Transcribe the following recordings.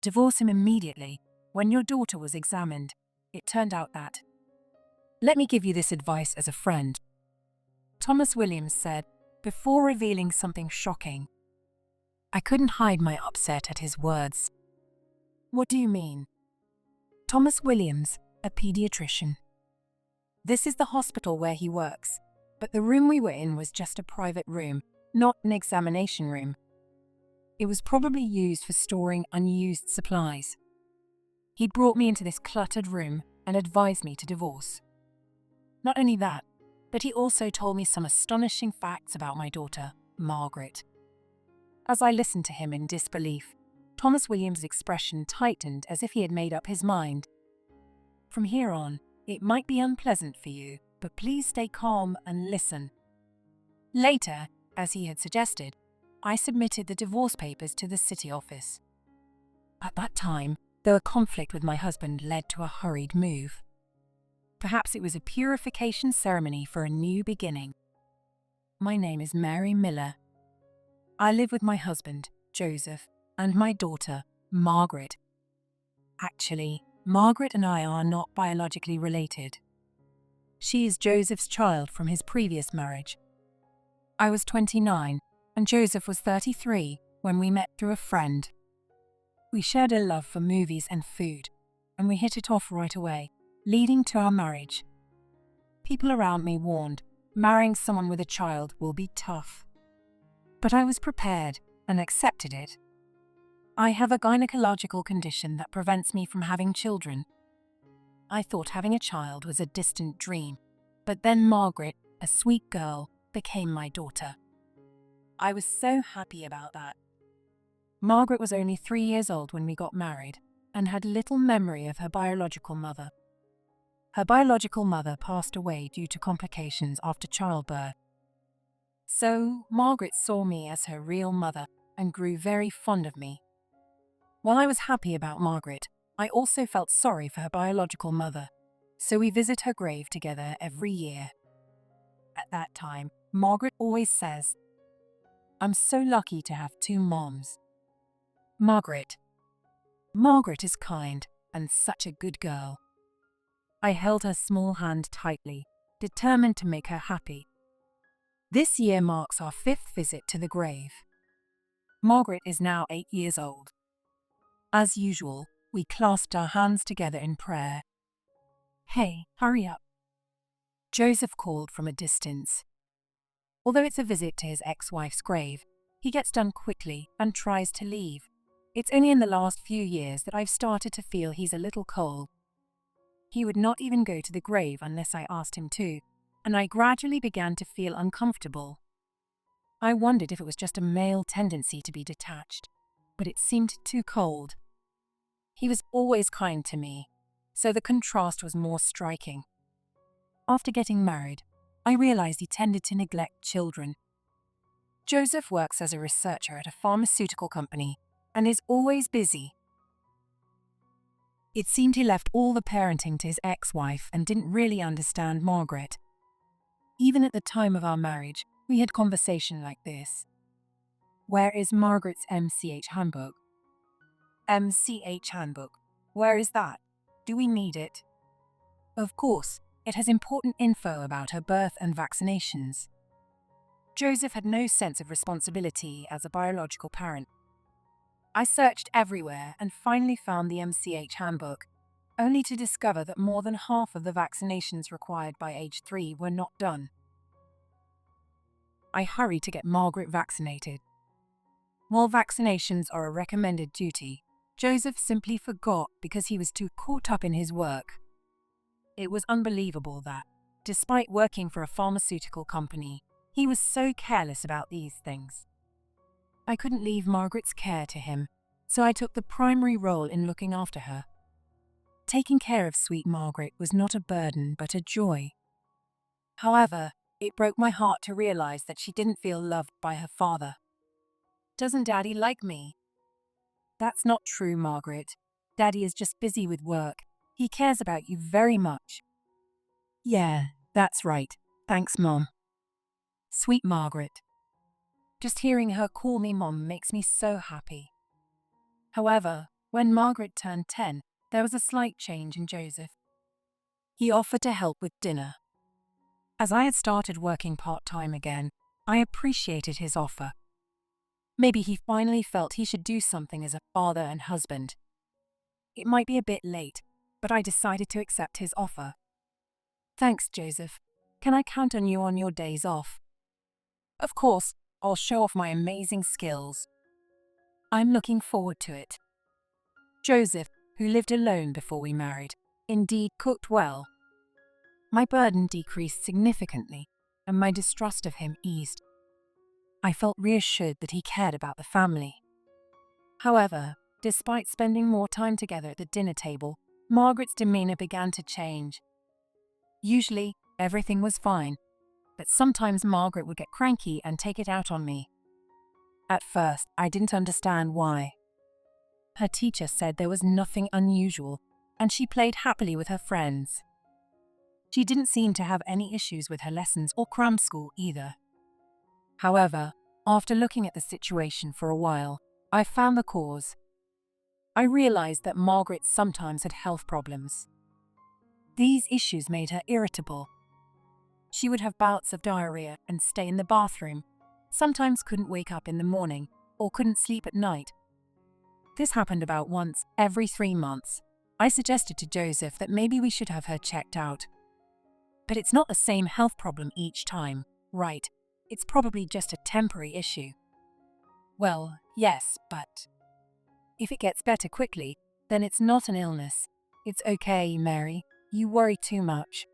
Divorce him immediately. When your daughter was examined, it turned out that. Let me give you this advice as a friend. Thomas Williams said, before revealing something shocking. I couldn't hide my upset at his words. What do you mean? Thomas Williams, a pediatrician. This is the hospital where he works, but the room we were in was just a private room, not an examination room. It was probably used for storing unused supplies. He brought me into this cluttered room and advised me to divorce. Not only that, but he also told me some astonishing facts about my daughter, Margaret. As I listened to him in disbelief, Thomas Williams' expression tightened as if he had made up his mind. From here on, it might be unpleasant for you, but please stay calm and listen. Later, as he had suggested, I submitted the divorce papers to the city office. At that time, though a conflict with my husband led to a hurried move. Perhaps it was a purification ceremony for a new beginning. My name is Mary Miller. I live with my husband, Joseph, and my daughter, Margaret. Actually, Margaret and I are not biologically related. She is Joseph's child from his previous marriage. I was 29, and Joseph was 33 when we met through a friend. We shared a love for movies and food, and we hit it off right away, leading to our marriage. People around me warned, marrying someone with a child will be tough. But I was prepared and accepted it. I have a gynecological condition that prevents me from having children. I thought having a child was a distant dream, but then Margaret, a sweet girl, became my daughter. I was so happy about that. Margaret was only 3 years old when we got married and had little memory of her biological mother. Her biological mother passed away due to complications after childbirth. So, Margaret saw me as her real mother and grew very fond of me. While I was happy about Margaret, I also felt sorry for her biological mother, so we visit her grave together every year. At that time, Margaret always says, "I'm so lucky to have 2 moms." Margaret is kind and such a good girl. I held her small hand tightly, determined to make her happy. This year marks our 5th visit to the grave. Margaret is now 8 years old. As usual, we clasped our hands together in prayer. "Hey, hurry up." Joseph called from a distance. Although it's a visit to his ex-wife's grave, he gets done quickly and tries to leave. It's only in the last few years that I've started to feel he's a little cold. He would not even go to the grave unless I asked him to, and I gradually began to feel uncomfortable. I wondered if it was just a male tendency to be detached, but it seemed too cold. He was always kind to me, so the contrast was more striking. After getting married, I realized he tended to neglect children. Joseph works as a researcher at a pharmaceutical company and is always busy. It seemed he left all the parenting to his ex-wife and didn't really understand Margaret. Even at the time of our marriage, we had conversation like this. "Where is Margaret's MCH handbook?" "MCH handbook? Where is that? Do we need it?" "Of course, it has important info about her birth and vaccinations." Joseph had no sense of responsibility as a biological parent. I searched everywhere and finally found the MCH handbook, only to discover that more than half of the vaccinations required by age 3 were not done. I hurried to get Margaret vaccinated. While vaccinations are a recommended duty, Joseph simply forgot because he was too caught up in his work. It was unbelievable that, despite working for a pharmaceutical company, he was so careless about these things. I couldn't leave Margaret's care to him, so I took the primary role in looking after her. Taking care of sweet Margaret was not a burden but a joy. However, it broke my heart to realize that she didn't feel loved by her father. "Doesn't Daddy like me?" "That's not true, Margaret. Daddy is just busy with work. He cares about you very much." "Yeah, that's right. Thanks, Mom." Sweet Margaret. Just hearing her call me Mom makes me so happy. However, When Margaret turned 10, there was a slight change in Joseph. He offered to help with dinner. As I had started working part-time again, I appreciated his offer. Maybe he finally felt he should do something as a father and husband. It might be a bit late, but I decided to accept his offer. Thanks, Joseph. Can I count on you on your days off? Of course, I'll show off my amazing skills. I'm looking forward to it. Joseph, who lived alone before we married, indeed cooked well. My burden decreased significantly, and my distrust of him eased. I felt reassured that he cared about the family. However, despite spending more time together at the dinner table, Margaret's demeanor began to change. Usually, everything was fine, but sometimes Margaret would get cranky and take it out on me. At first, I didn't understand why. Her teacher said there was nothing unusual, and she played happily with her friends. She didn't seem to have any issues with her lessons or cram school either. However, after looking at the situation for a while, I found the cause. I realized that Margaret sometimes had health problems. These issues made her irritable. She would have bouts of diarrhea and stay in the bathroom, sometimes couldn't wake up in the morning or couldn't sleep at night. This happened about once every 3 months. I suggested to Joseph that maybe we should have her checked out. But it's not the same health problem each time, right? It's probably just a temporary issue. Well, yes, but if it gets better quickly, then it's not an illness. It's okay, Mary. You worry too much.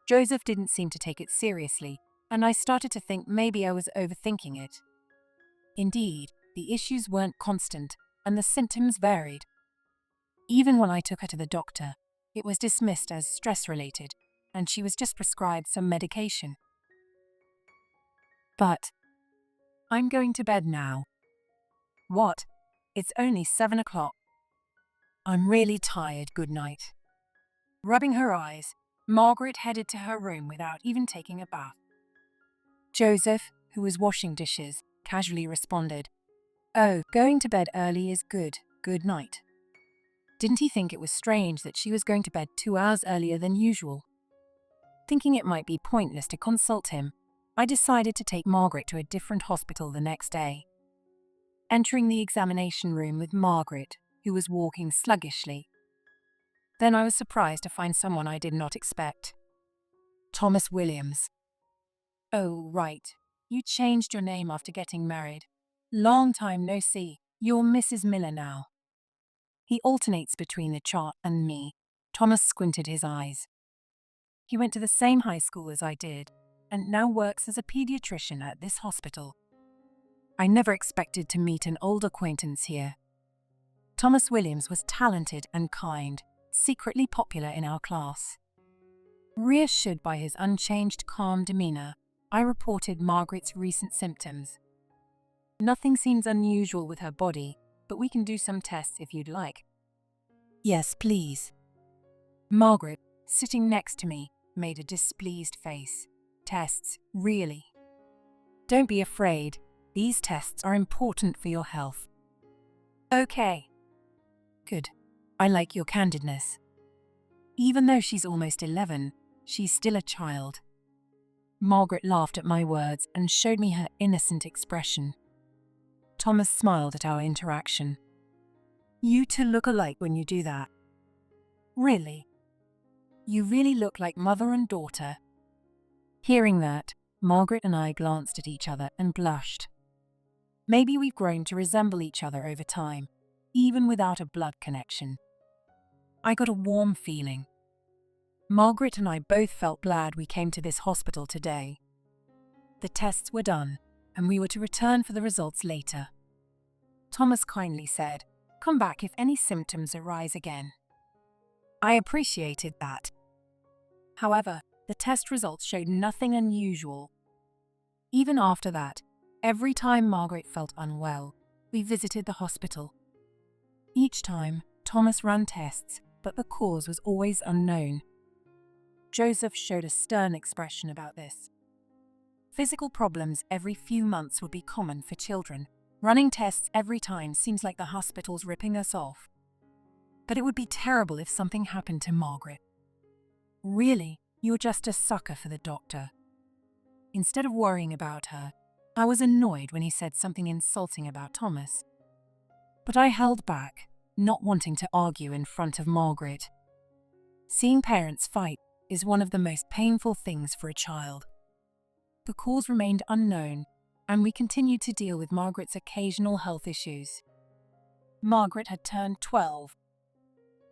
Joseph didn't seem to take it seriously, and I started to think maybe I was overthinking it. Indeed, the issues weren't constant, and the symptoms varied. Even when I took her to the doctor, it was dismissed as stress-related, and she was just prescribed some medication. But I'm going to bed now. What? It's only 7 o'clock. I'm really tired, good night. Rubbing her eyes, Margaret headed to her room without even taking a bath. Joseph, who was washing dishes, casually responded, "Oh, going to bed early is good. Good night." Didn't he think it was strange that she was going to bed 2 hours earlier than usual? Thinking it might be pointless to consult him, I decided to take Margaret to a different hospital the next day. Entering the examination room with Margaret, who was walking sluggishly. Then I was surprised to find someone I did not expect. Thomas Williams. Oh, right. You changed your name after getting married. Long time no see. You're Mrs. Miller now. He alternates between the chart and me. Thomas squinted his eyes. He went to the same high school as I did, and now works as a pediatrician at this hospital. I never expected to meet an old acquaintance here. Thomas Williams was talented and kind, secretly popular in our class. Reassured by his unchanged, calm demeanor, I reported Margaret's recent symptoms. Nothing seems unusual with her body, but we can do some tests if you'd like. Yes, please. Margaret, sitting next to me, made a displeased face. Tests, really? Don't be afraid. These tests are important for your health. Okay. Good. I like your candidness. Even though she's almost 11, she's still a child. Margaret laughed at my words and showed me her innocent expression. Thomas smiled at our interaction. You two look alike when you do that. Really? You really look like mother and daughter. Hearing that, Margaret and I glanced at each other and blushed. Maybe we've grown to resemble each other over time, even without a blood connection. I got a warm feeling. Margaret and I both felt glad we came to this hospital today. The tests were done, and we were to return for the results later. Thomas kindly said, "Come back if any symptoms arise again." I appreciated that. However, the test results showed nothing unusual. Even after that, every time Margaret felt unwell, we visited the hospital. Each time, Thomas ran tests, but the cause was always unknown. Joseph showed a stern expression about this. Physical problems every few months would be common for children, Running tests every time seems like the hospital's ripping us off. But it would be terrible if something happened to Margaret. Really, you're just a sucker for the doctor. Instead of worrying about her, I was annoyed when he said something insulting about Thomas. But I held back, not wanting to argue in front of Margaret. Seeing parents fight is one of the most painful things for a child. The cause remained unknown, and we continued to deal with Margaret's occasional health issues. Margaret had turned 12.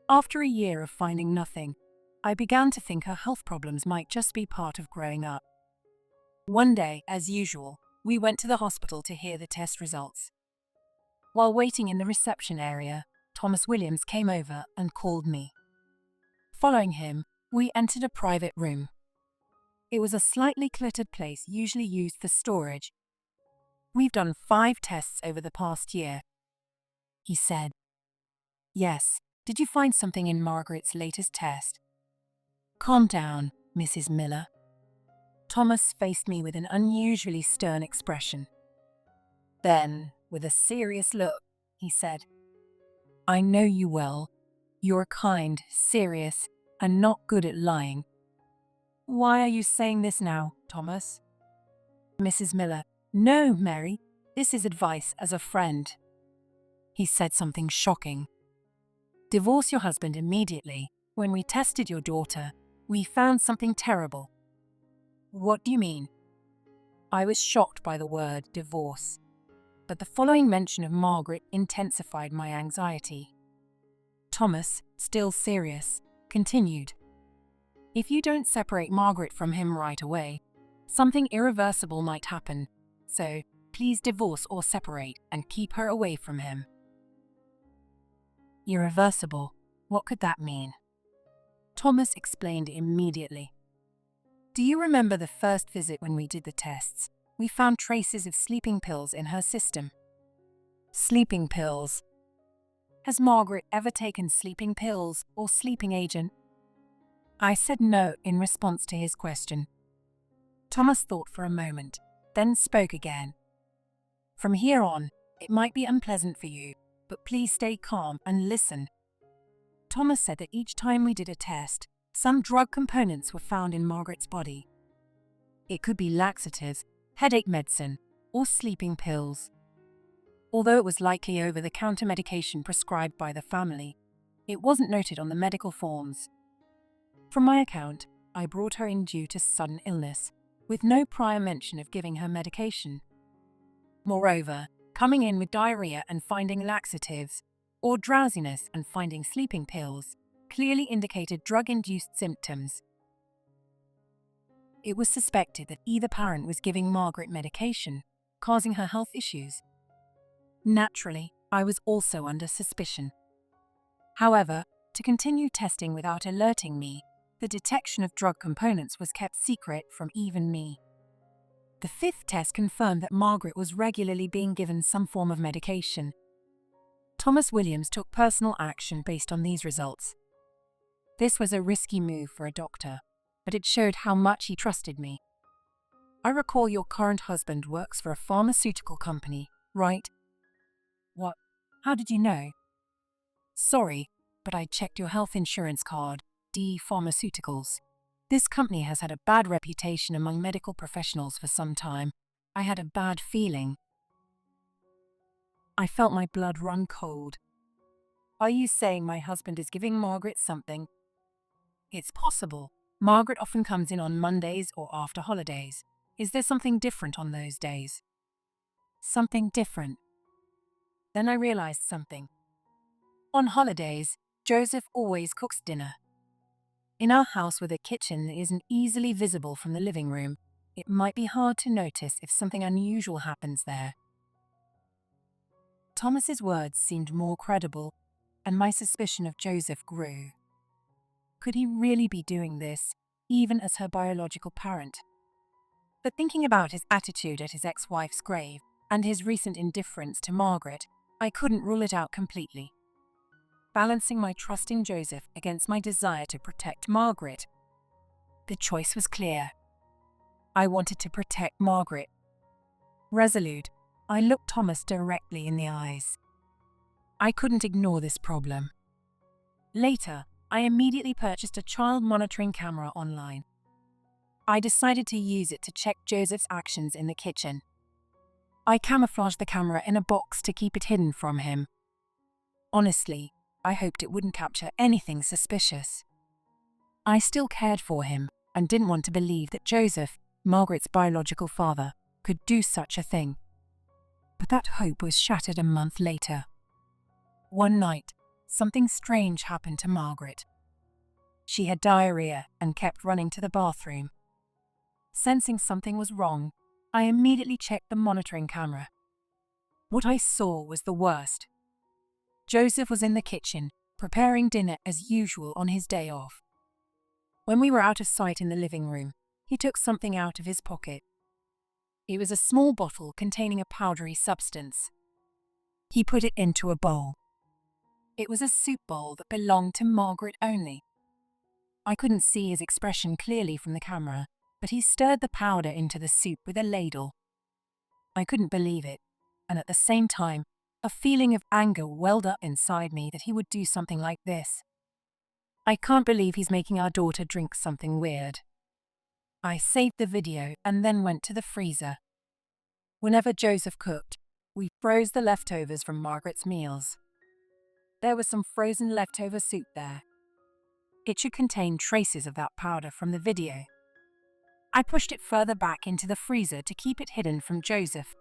After a year of finding nothing, I began to think her health problems might just be part of growing up. One day, as usual, we went to the hospital to hear the test results. While waiting in the reception area, Thomas Williams came over and called me. Following him, we entered a private room. It was a slightly cluttered place usually used for storage. "We've done 5 tests over the past year," he said. "Yes, did you find something in Margaret's latest test?" "Calm down, Mrs. Miller." Thomas faced me with an unusually stern expression. Then, with a serious look, he said, "I know you well. You're kind, serious, and not good at lying." "Why are you saying this now, Thomas?" "Mrs. Miller, no, Mary, this is advice as a friend." He said something shocking. "Divorce your husband immediately. When we tested your daughter, we found something terrible." "What do you mean?" I was shocked by the word divorce, but the following mention of Margaret intensified my anxiety. Thomas, still serious, continued, "If you don't separate Margaret from him right away, something irreversible might happen, so please divorce or separate and keep her away from him." Irreversible, what could that mean? Thomas explained immediately. "Do you remember the first visit when we did the tests? We found traces of sleeping pills in her system." "Sleeping pills? Has Margaret ever taken sleeping pills or sleeping agent?" I said no in response to his question. Thomas thought for a moment, then spoke again. "From here on, it might be unpleasant for you, but please stay calm and listen." Thomas said that each time we did a test, some drug components were found in Margaret's body. It could be laxatives, headache medicine, or sleeping pills. Although it was likely over-the-counter medication prescribed by the family, it wasn't noted on the medical forms. From my account, I brought her in due to sudden illness, with no prior mention of giving her medication. Moreover, coming in with diarrhea and finding laxatives, or drowsiness and finding sleeping pills, clearly indicated drug-induced symptoms. It was suspected that either parent was giving Margaret medication, causing her health issues. Naturally, I was also under suspicion. However, to continue testing without alerting me, the detection of drug components was kept secret from even me. The 5th test confirmed that Margaret was regularly being given some form of medication. Thomas Williams took personal action based on these results. This was a risky move for a doctor, but it showed how much he trusted me. "I recall your current husband works for a pharmaceutical company, right?" "What? How did you know?" "Sorry, but I checked your health insurance card, D Pharmaceuticals. This company has had a bad reputation among medical professionals for some time. I had a bad feeling." I felt my blood run cold. "Are you saying my husband is giving Margaret something?" "It's possible. Margaret often comes in on Mondays or after holidays. Is there something different on those days?" "Something different?" Then I realized something. On holidays, Joseph always cooks dinner. In our house with a kitchen that isn't easily visible from the living room, it might be hard to notice if something unusual happens there. Thomas's words seemed more credible, and my suspicion of Joseph grew. Could he really be doing this, even as her biological parent? But thinking about his attitude at his ex-wife's grave and his recent indifference to Margaret, I couldn't rule it out completely. Balancing my trust in Joseph against my desire to protect Margaret, the choice was clear. I wanted to protect Margaret. Resolute, I looked Thomas directly in the eyes. I couldn't ignore this problem. Later, I immediately purchased a child monitoring camera online. I decided to use it to check Joseph's actions in the kitchen. I camouflaged the camera in a box to keep it hidden from him. Honestly, I hoped it wouldn't capture anything suspicious. I still cared for him and didn't want to believe that Joseph, Margaret's biological father, could do such a thing. But that hope was shattered a month later. One night, something strange happened to Margaret. She had diarrhea and kept running to the bathroom. Sensing something was wrong, I immediately checked the monitoring camera. What I saw was the worst. Joseph was in the kitchen, preparing dinner as usual on his day off. When we were out of sight in the living room, he took something out of his pocket. It was a small bottle containing a powdery substance. He put it into a bowl. It was a soup bowl that belonged to Margaret only. I couldn't see his expression clearly from the camera, but he stirred the powder into the soup with a ladle. I couldn't believe it, and at the same time, a feeling of anger welled up inside me that he would do something like this. I can't believe he's making our daughter drink something weird. I saved the video and then went to the freezer. Whenever Joseph cooked, we froze the leftovers from Margaret's meals. There was some frozen leftover soup there. It should contain traces of that powder from the video. I pushed it further back into the freezer to keep it hidden from Joseph.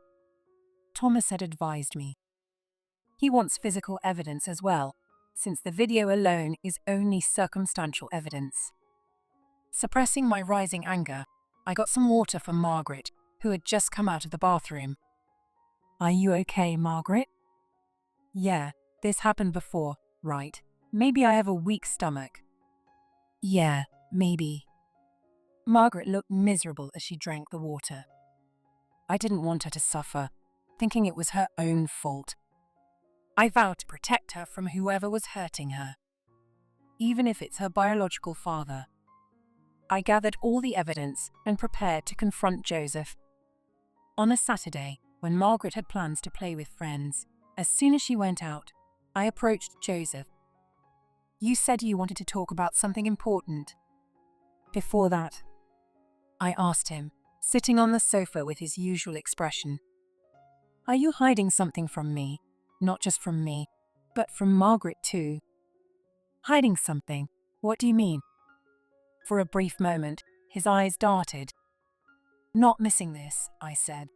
Thomas had advised me. He wants physical evidence as well, since the video alone is only circumstantial evidence. Suppressing my rising anger, I got some water for Margaret, who had just come out of the bathroom. "Are you okay, Margaret?" "Yeah, this happened before, right? Maybe I have a weak stomach." "Yeah, maybe." Margaret looked miserable as she drank the water. I didn't want her to suffer, thinking it was her own fault. I vowed to protect her from whoever was hurting her, even if it's her biological father. I gathered all the evidence and prepared to confront Joseph. On a Saturday, when Margaret had plans to play with friends, as soon as she went out, I approached Joseph. "You said you wanted to talk about something important." "Before that," I asked him, sitting on the sofa with his usual expression, "are you hiding something from me? Not just from me, but from Margaret too." "Hiding something? What do you mean?" For a brief moment, his eyes darted. "Not missing this," I said.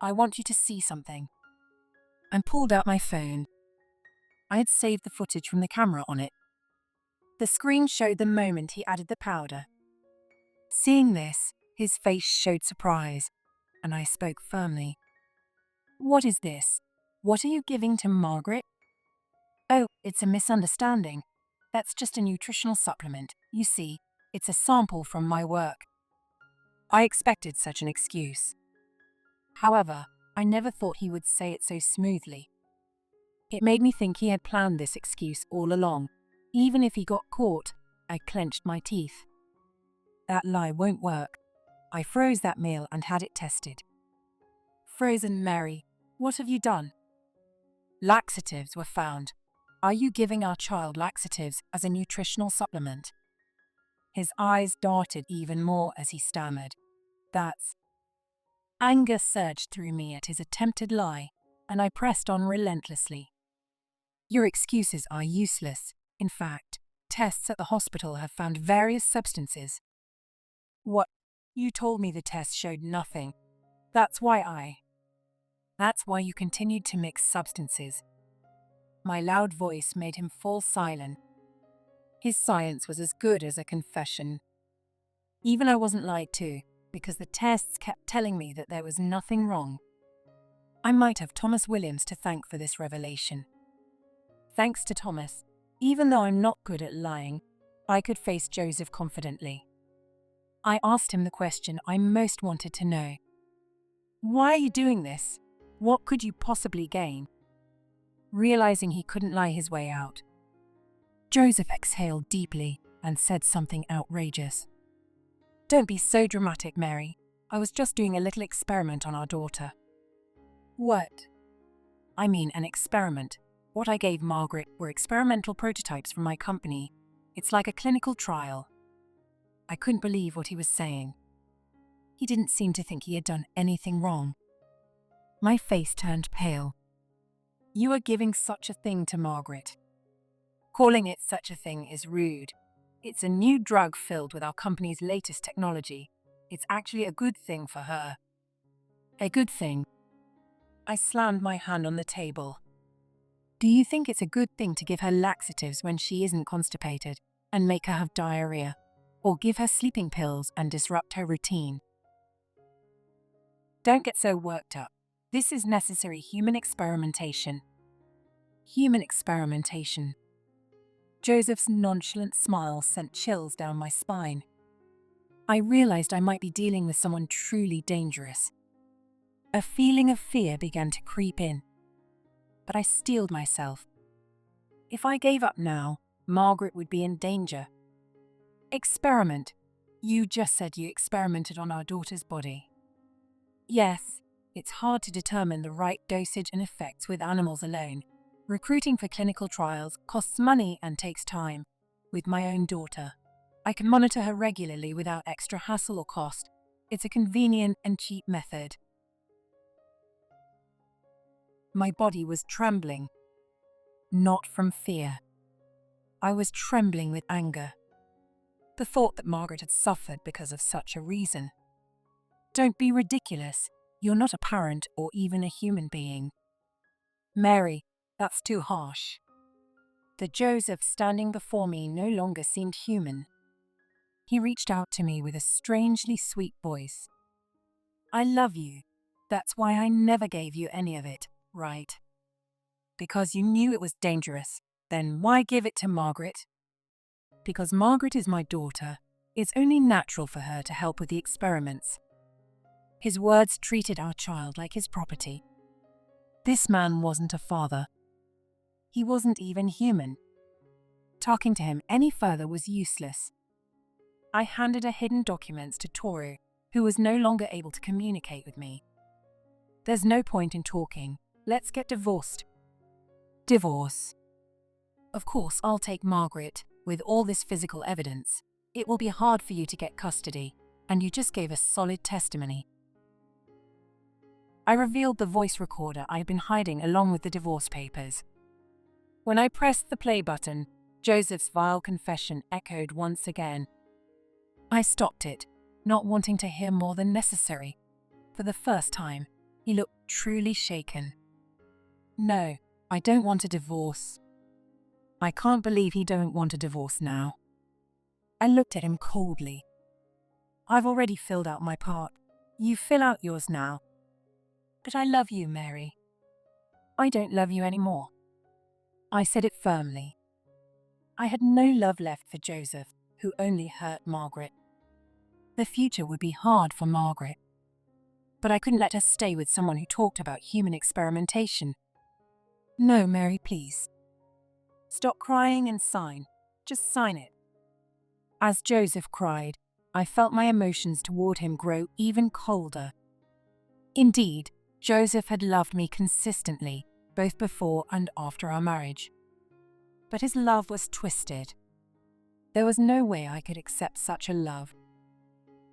"I want you to see something." And pulled out my phone. I had saved the footage from the camera on it. The screen showed the moment he added the powder. Seeing this, his face showed surprise, and I spoke firmly. "What is this? What are you giving to Margaret?" "Oh, it's a misunderstanding. That's just a nutritional supplement. You see, it's a sample from my work." I expected such an excuse. However, I never thought he would say it so smoothly. It made me think he had planned this excuse all along. Even if he got caught, I clenched my teeth. That lie won't work. I froze that meal and had it tested. "Frozen Mary, what have you done?" "Laxatives were found. Are you giving our child laxatives as a nutritional supplement?" His eyes darted even more as he stammered. "That's..." Anger surged through me at his attempted lie, and I pressed on relentlessly. "Your excuses are useless. In fact, tests at the hospital have found various substances." "What? You told me the tests showed nothing. That's why you continued to mix substances." My loud voice made him fall silent. His silence was as good as a confession. Even I wasn't lied to, because the tests kept telling me that there was nothing wrong. I might have Thomas Williams to thank for this revelation. Thanks to Thomas, even though I'm not good at lying, I could face Joseph confidently. I asked him the question I most wanted to know. "Why are you doing this? What could you possibly gain?" Realizing he couldn't lie his way out, Joseph exhaled deeply and said something outrageous. "Don't be so dramatic, Mary. I was just doing a little experiment on our daughter." What? I mean, an experiment. What I gave Margaret were experimental prototypes from my company. It's like a clinical trial. I couldn't believe what he was saying. He didn't seem to think he had done anything wrong. My face turned pale. You are giving such a thing to Margaret. Calling it such a thing is rude. It's a new drug filled with our company's latest technology. It's actually a good thing for her. A good thing. I slammed my hand on the table. Do you think it's a good thing to give her laxatives when she isn't constipated and make her have diarrhea? Or give her sleeping pills and disrupt her routine? Don't get so worked up. This is necessary human experimentation. Human experimentation. Joseph's nonchalant smile sent chills down my spine. I realized I might be dealing with someone truly dangerous. A feeling of fear began to creep in. But I steeled myself. If I gave up now, Margaret would be in danger. Experiment. You just said you experimented on our daughter's body. Yes, it's hard to determine the right dosage and effects with animals alone. Recruiting for clinical trials costs money and takes time. With my own daughter, I can monitor her regularly without extra hassle or cost. It's a convenient and cheap method. My body was trembling. Not from fear. I was trembling with anger. The thought that Margaret had suffered because of such a reason. Don't be ridiculous. You're not a parent or even a human being. Mary, that's too harsh. The Joseph standing before me no longer seemed human. He reached out to me with a strangely sweet voice. I love you. That's why I never gave you any of it, right? Because you knew it was dangerous. Then why give it to Margaret? Because Margaret is my daughter. It's only natural for her to help with the experiments. His words treated our child like his property. This man wasn't a father. He wasn't even human. Talking to him any further was useless. I handed her hidden documents to Toru, who was no longer able to communicate with me. There's no point in talking. Let's get divorced. Divorce. Of course, I'll take Margaret. With all this physical evidence, it will be hard for you to get custody, and you just gave us solid testimony. I revealed the voice recorder I had been hiding along with the divorce papers. When I pressed the play button, Joseph's vile confession echoed once again. I stopped it, not wanting to hear more than necessary. For the first time, he looked truly shaken. No, I don't want a divorce. I can't believe he don't want a divorce now. I looked at him coldly. I've already filled out my part. You fill out yours now. But I love you, Mary. I don't love you anymore. I said it firmly. I had no love left for Joseph, who only hurt Margaret. The future would be hard for Margaret. But I couldn't let her stay with someone who talked about human experimentation. No, Mary, please. Stop crying and sign. Just sign it. As Joseph cried, I felt my emotions toward him grow even colder. Indeed, Joseph had loved me consistently, both before and after our marriage. But his love was twisted. There was no way I could accept such a love.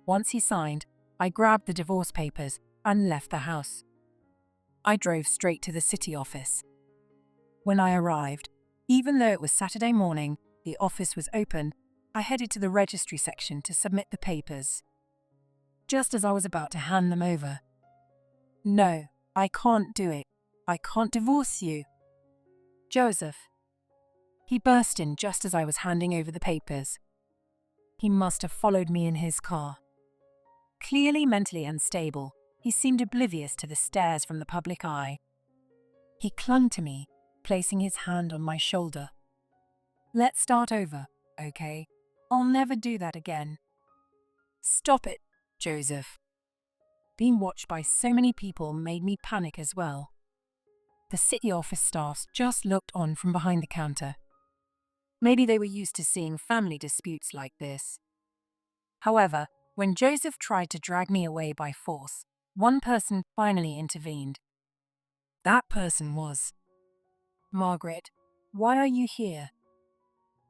Once he signed, I grabbed the divorce papers and left the house. I drove straight to the city office. When I arrived, even though it was Saturday morning, the office was open, I headed to the registry section to submit the papers. Just as I was about to hand them over. No, I can't do it. I can't divorce you. Joseph. He burst in just as I was handing over the papers. He must have followed me in his car. Clearly mentally unstable, he seemed oblivious to the stares from the public eye. He clung to me, placing his hand on my shoulder. Let's start over, okay? I'll never do that again. Stop it, Joseph. Being watched by so many people made me panic as well. The city office staffs just looked on from behind the counter. Maybe they were used to seeing family disputes like this. However, when Joseph tried to drag me away by force, one person finally intervened. That person was Margaret. Why are you here?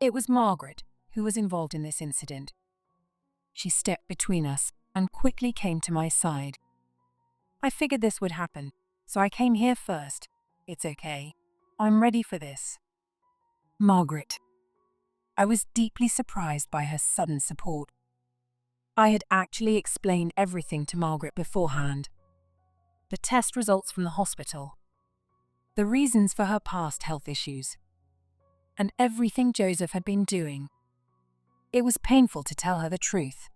It was Margaret who was involved in this incident. She stepped between us and quickly came to my side. I figured this would happen, so I came here first. It's okay. I'm ready for this. Margaret. I was deeply surprised by her sudden support. I had actually explained everything to Margaret beforehand. The test results from the hospital, the reasons for her past health issues, and everything Joseph had been doing. It was painful to tell her the truth,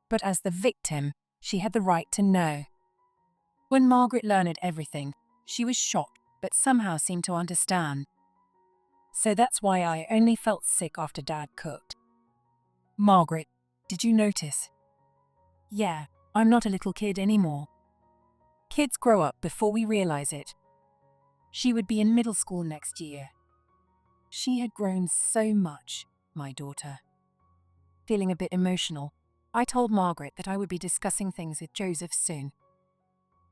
but as the victim, she had the right to know. When Margaret learned everything, she was shocked, but somehow seemed to understand. So that's why I only felt sick after Dad cooked. Margaret, did you notice? Yeah, I'm not a little kid anymore. Kids grow up before we realize it. She would be in middle school next year. She had grown so much, my daughter. Feeling a bit emotional, I told Margaret that I would be discussing things with Joseph soon.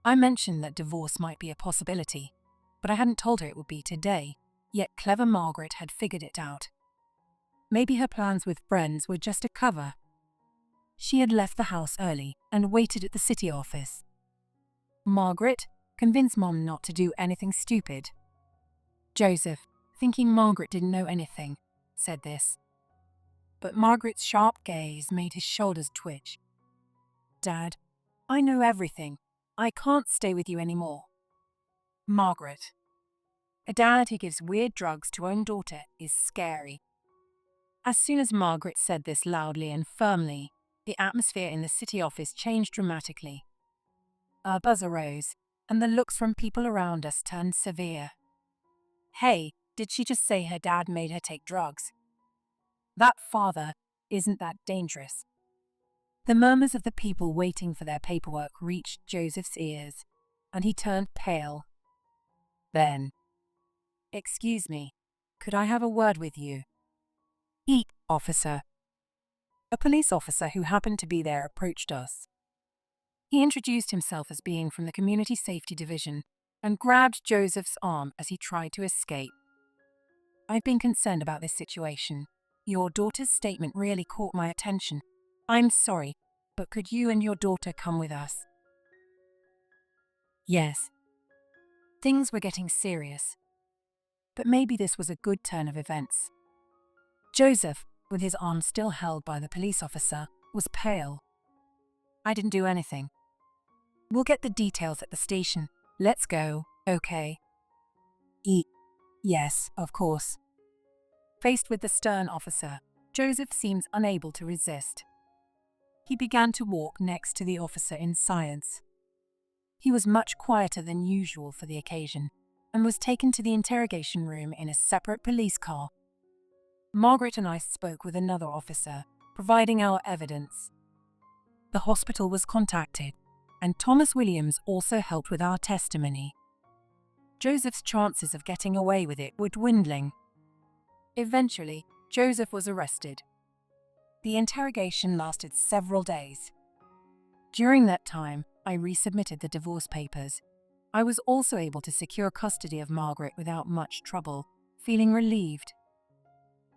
I mentioned that divorce might be a possibility, but I hadn't told her it would be today, yet clever Margaret had figured it out. Maybe her plans with friends were just a cover. She had left the house early and waited at the city office. Margaret, convince Mom not to do anything stupid. Joseph, thinking Margaret didn't know anything, said this. But Margaret's sharp gaze made his shoulders twitch. Dad, I know everything. I can't stay with you anymore. Margaret. A dad who gives weird drugs to own daughter is scary. As soon as Margaret said this loudly and firmly, the atmosphere in the city office changed dramatically. A buzz arose, and the looks from people around us turned severe. Hey, did she just say her dad made her take drugs? That father, isn't that dangerous? The murmurs of the people waiting for their paperwork reached Joseph's ears, and he turned pale. Then, excuse me, could I have a word with you? Eat, officer. A police officer who happened to be there approached us. He introduced himself as being from the Community Safety Division and grabbed Joseph's arm as he tried to escape. I've been concerned about this situation. Your daughter's statement really caught my attention. I'm sorry, but could you and your daughter come with us? Yes. Things were getting serious. But maybe this was a good turn of events. Joseph, with his arm still held by the police officer, was pale. I didn't do anything. We'll get the details at the station. Let's go, okay? Yes, of course. Faced with the stern officer, Joseph seemed unable to resist. He began to walk next to the officer in silence. He was much quieter than usual for the occasion and was taken to the interrogation room in a separate police car. Margaret and I spoke with another officer, providing our evidence. The hospital was contacted, and Thomas Williams also helped with our testimony. Joseph's chances of getting away with it were dwindling. Eventually, Joseph was arrested. The interrogation lasted several days. During that time, I resubmitted the divorce papers. I was also able to secure custody of Margaret without much trouble, feeling relieved.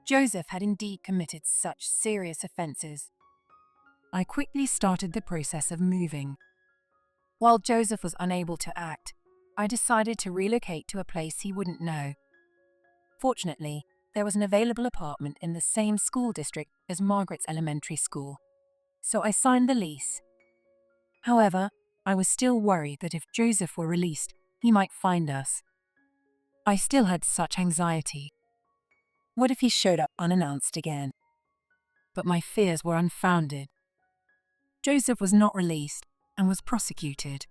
Joseph had indeed committed such serious offenses. I quickly started the process of moving. While Joseph was unable to act, I decided to relocate to a place he wouldn't know. Fortunately, there was an available apartment in the same school district as Margaret's elementary school, so I signed the lease. However, I was still worried that if Joseph were released, he might find us. I still had such anxiety. What if he showed up unannounced again? But my fears were unfounded. Joseph was not released and was prosecuted.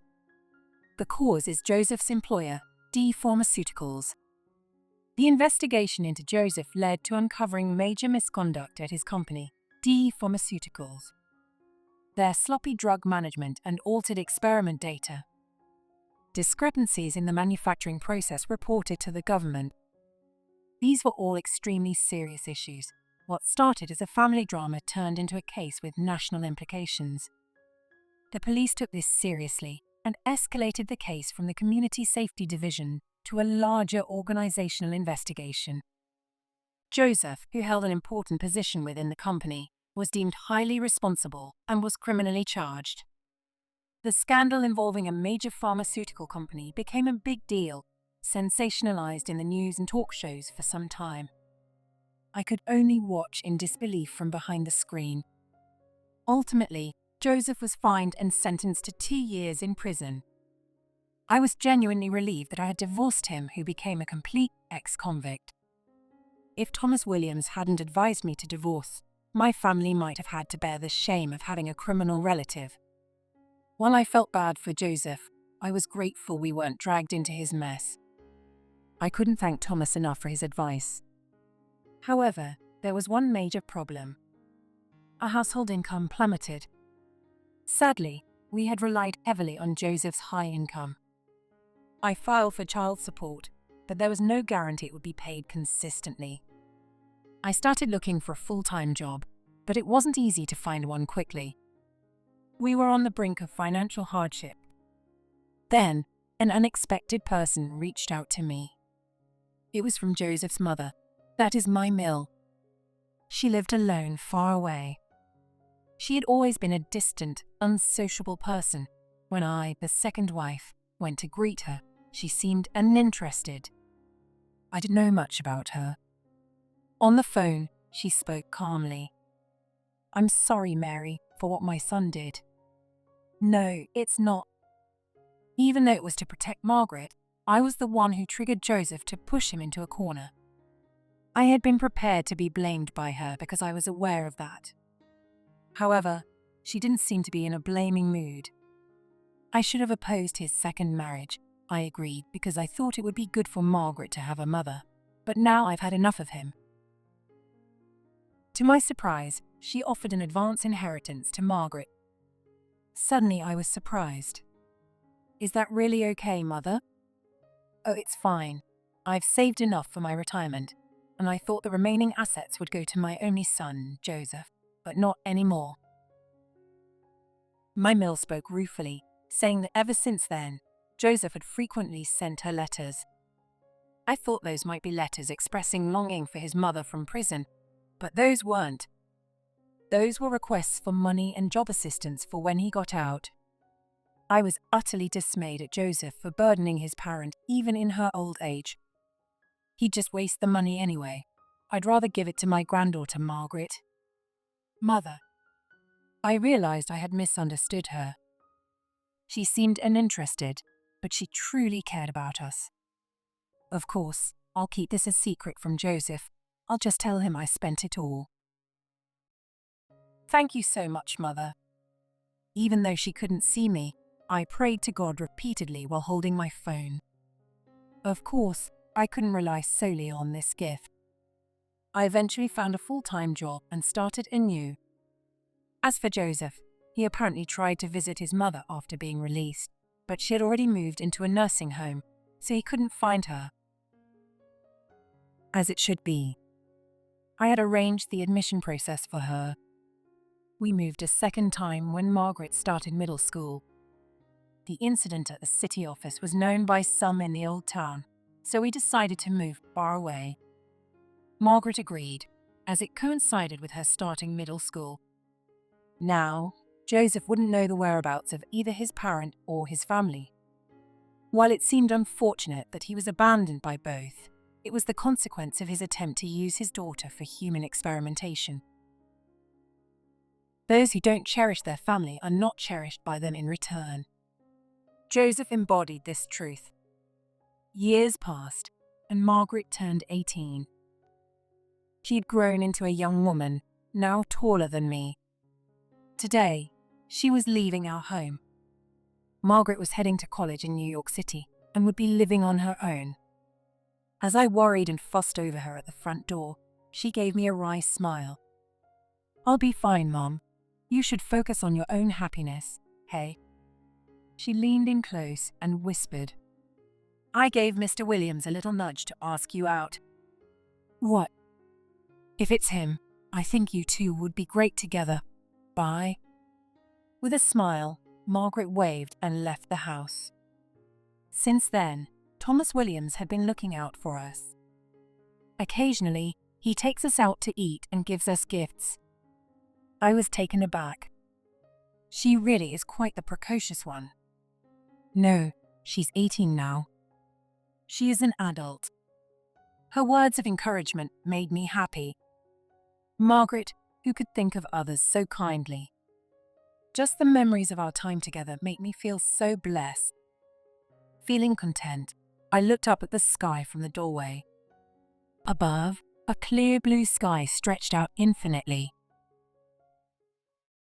The cause is Joseph's employer, D Pharmaceuticals. The investigation into Joseph led to uncovering major misconduct at his company, D Pharmaceuticals. Their sloppy drug management and altered experiment data. Discrepancies in the manufacturing process reported to the government. These were all extremely serious issues. What started as a family drama turned into a case with national implications. The police took this seriously and escalated the case from the Community Safety Division to a larger organizational investigation. Joseph, who held an important position within the company, was deemed highly responsible and was criminally charged. The scandal involving a major pharmaceutical company became a big deal, sensationalized in the news and talk shows for some time. I could only watch in disbelief from behind the screen. Ultimately, Joseph was fined and sentenced to 2 years in prison. I was genuinely relieved that I had divorced him, who became a complete ex-convict. If Thomas Williams hadn't advised me to divorce, my family might have had to bear the shame of having a criminal relative. While I felt bad for Joseph, I was grateful we weren't dragged into his mess. I couldn't thank Thomas enough for his advice. However, there was one major problem. Our household income plummeted. Sadly, we had relied heavily on Joseph's high income. I filed for child support, but there was no guarantee it would be paid consistently. I started looking for a full-time job, but it wasn't easy to find one quickly. We were on the brink of financial hardship. Then, an unexpected person reached out to me. It was from Joseph's mother. That is my Mill. She lived alone, far away. She had always been a distant, unsociable person. When I, the second wife, went to greet her, she seemed uninterested. I didn't know much about her. On the phone, she spoke calmly. "I'm sorry, Mary, for what my son did." "No, it's not." Even though it was to protect Margaret, I was the one who triggered Joseph to push him into a corner. I had been prepared to be blamed by her because I was aware of that. However, she didn't seem to be in a blaming mood. I should have opposed his second marriage, I agreed, because I thought it would be good for Margaret to have a mother, but now I've had enough of him. To my surprise, she offered an advance inheritance to Margaret. Suddenly I was surprised. "Is that really okay, Mother?" "Oh, it's fine. I've saved enough for my retirement, and I thought the remaining assets would go to my only son, Joseph, but not anymore." My Mill spoke ruefully, saying that ever since then, Joseph had frequently sent her letters. I thought those might be letters expressing longing for his mother from prison, but those weren't. Those were requests for money and job assistance for when he got out. I was utterly dismayed at Joseph for burdening his parent even in her old age. He'd just waste the money anyway. I'd rather give it to my granddaughter, Margaret. "Mother." I realized I had misunderstood her. She seemed uninterested, but she truly cared about us. "Of course, I'll keep this a secret from Joseph. I'll just tell him I spent it all." "Thank you so much, Mother." Even though she couldn't see me, I prayed to God repeatedly while holding my phone. Of course, I couldn't rely solely on this gift. I eventually found a full-time job and started anew. As for Joseph, he apparently tried to visit his mother after being released, but she had already moved into a nursing home, so he couldn't find her. As it should be. I had arranged the admission process for her. We moved a second time when Margaret started middle school. The incident at the city office was known by some in the old town, so we decided to move far away. Margaret agreed, as it coincided with her starting middle school. Now, Joseph wouldn't know the whereabouts of either his parent or his family. While it seemed unfortunate that he was abandoned by both, it was the consequence of his attempt to use his daughter for human experimentation. Those who don't cherish their family are not cherished by them in return. Joseph embodied this truth. Years passed, and Margaret turned 18. She had grown into a young woman, now taller than me. Today, she was leaving our home. Margaret was heading to college in New York City and would be living on her own. As I worried and fussed over her at the front door, she gave me a wry smile. "I'll be fine, Mom. You should focus on your own happiness, hey?" She leaned in close and whispered, "I gave Mr. Williams a little nudge to ask you out." "What?" "If it's him, I think you two would be great together. Bye." With a smile, Margaret waved and left the house. Since then, Thomas Williams had been looking out for us. Occasionally, he takes us out to eat and gives us gifts. I was taken aback. She really is quite the precocious one. No, she's 18 now. She is an adult. Her words of encouragement made me happy. Margaret, who could think of others so kindly. Just the memories of our time together make me feel so blessed. Feeling content, I looked up at the sky from the doorway. Above, a clear blue sky stretched out infinitely.